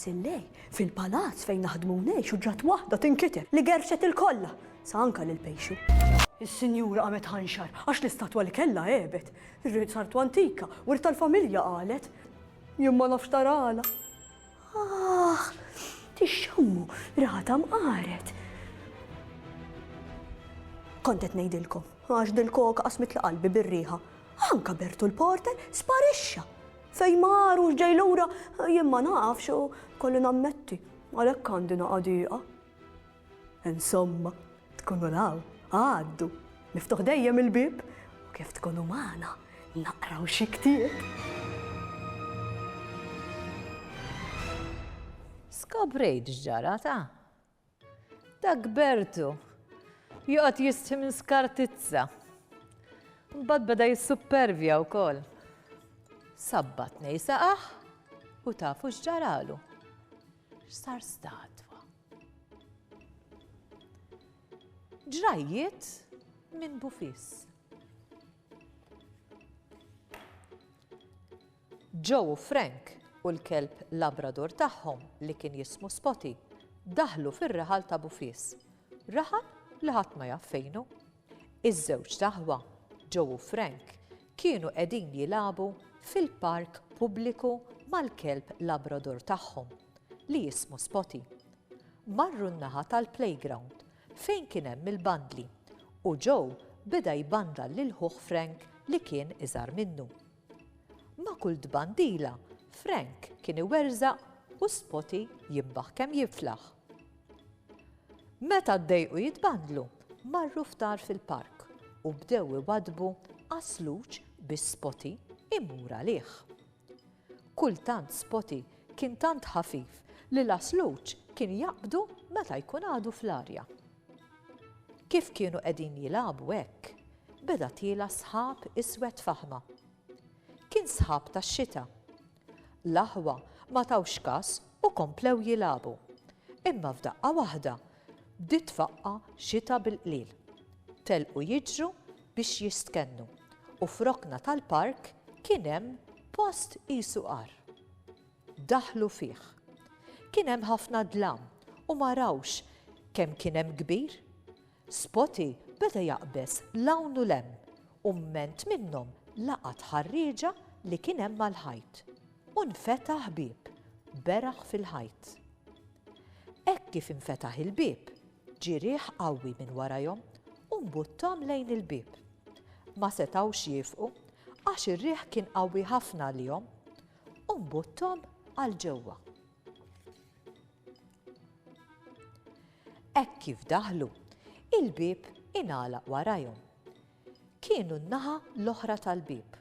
Sillej, fil-palazz fejn naħdmu xu ġat waħda tinkiteb li gerxet il-kolla, sa anka lil-pejxu. Is-sinjura qamet ħanxar għax l-istatwa li kellha għebet. Ir-rid sartu antika, u tal-familja qalet. Jien ma nafx tarala. Tixxammu, rata mqaret. Kontet ngħidilkom, għax dil-koka qasmet l-qalbi bir-riħa. Anka Bertu l-porter sparixxa. Fej maru ġej lura jien ma nafx u kollu nammetti għalhekk għandi naqadiqa. Insomma, tkunu law, għaddu, niftuħ dejjem il-bib u kif tkunu magħna naqraw xi ktieb. Skobrejt ġara ta' dak Bertu joqgħod jistħi minn skartizza. Mbagħad beda jissuppervja wkoll. Sabbat nejsaqaħ u tafu x'ġaralu. X'sar statwa. Ġrajiet minn Bufis. Joe u Frank u l-kelb Labrador tagħhom li kien jismu Spotty daħlu fir-raħal ta' Bufis. Raħal li ħadd ma jaf fejnu. Iż-żewġ taħwa, Joe u Frank, kienu qegħdin jilagħbu fil-park pubbliku mal-kelb Labrador tagħhom li jismu Spotty. Marru n-naħa tal-playground fejn kien hemm il-bandli u Joe beda jbandal lil ħuħ Frank li kien iżgħar minnu. Ma' kull dbandila, Frank kien iwerżaq u Spotty jimbaħ kemm jiflaħ. Meta ddejqu jitbandlu, marru ftar fil-park u bdew iwadbu għasluġ bis Spotty imur għalih. Kultant Spotty kien tant ħafif li l-asluġ kien jaqbdu meta jkun għadu fl-arja. Kif kienu qegħdin jilagħbu hekk, beda tiela sħab iswed faħma. Kien sħab tax-xita. L-aħwa ma tawx każ u komplew jilagħbu. Imma f'daqqa waħda bdiet tfaqqa xita bil-qliel. Telqu jiġru biex jistkennu u frokna tal-park kien hemm post qisu qar. Daħlu fih. Kien hemm ħafna dlam u ma rawx kemm kien hemm kbir. Spotty beda jaqbes lawn u lem u mment minnhom laqat ħarrieġa li kien hemm mal-ħajt u nfetaħ bieb beraħ fil-ħajt. Hekk kif infetaħ il-bieb, ġie riħ qawwi minn warajhom u mbuttom lejn il-bieb. Ma setgħux jifqu għax ir-riħ kien qawwi ħafna għalihom u mbuttom għal ġewwa. Hekk kif daħlu, il-bieb ingħalaq warajhom. Kienu n-naħa l-oħra tal-bieb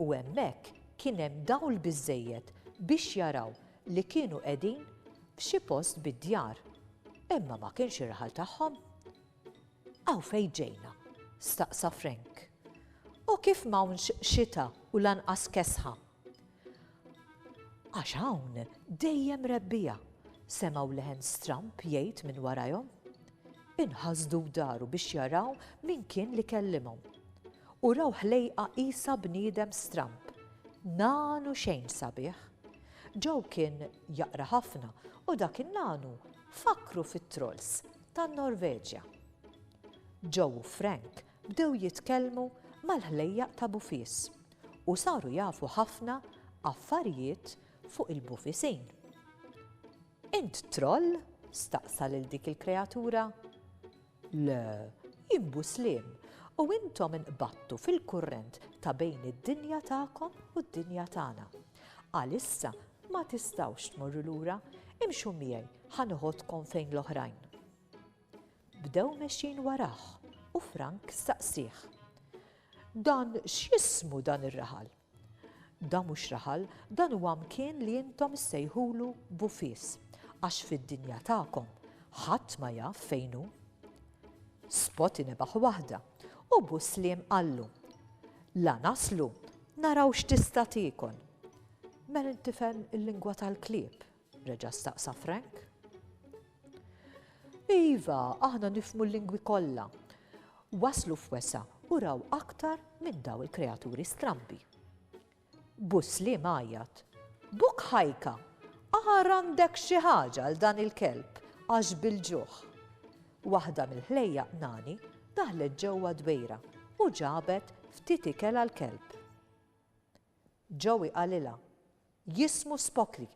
u hemmhekk kien hemm dawl biżżejjed biex jaraw li kienu qegħdin f'xi post bid-djar, imma ma kienx ir-raħal tagħhom. Aw fejn ġejna, staqsa Frank. U kif m'hawnx xita u lanqas kesħa? Għax hawn dejjem rebbija, semgħu leħen stramp jgħid minn warajhom. Inħasdu daru biex jaraw min kien li kellimhom. U raw ħlejqa qisha bniedem stramp, nanu xejn sabiħ. Joe kien jaqra ħafna u dak in-nanu fakru fit-trolls tan-Norveġja. Joe u Frank bdew jitkellmu mal-ħlejjaq ta' Bufis u saru jafu ħafna affarijiet fuq il-Bufisin. Int troll? Staqsa lil dik il-kreatura. Le, jien Busliem u intom inqbattu fil-kurrent ta' bejn id-dinja tagħkom u d-dinja tagħna. Għalissa ma tistgħux tmorru lura, imxu miegħi ħanoħodkom fejn l-oħrajn. Bdew mexjin warah u Frank staqsih. Dan x'jismu dan ir-raħal? Dan mhux raħal, dan huwa mkien li intom issejħulu Bufis, għax fid-dinja tagħkom ħadd ma jaf fejn hu. Spotty nebaħ waħda u Busliem qallu. La naslu, naraw x'tista' tiekol. Mela tifhem il-lingwa tal-klieb, reġa' staqsa Frank. Iva, aħna nifhmu l-lingwi kollha. Waslu f'wesa u raw aktar minn daw il-kreaturi strambi. Busliem għajjat. Buk ħajka, ċaħar għandek xi ħaġa għal dan il-kelb għax bil-ġuħ. Waħda mill-ħlejja nani daħlet ġewwa dwejra u ġabet ftit ikel għall-kelb. Joey qalilha, jismu Spokri.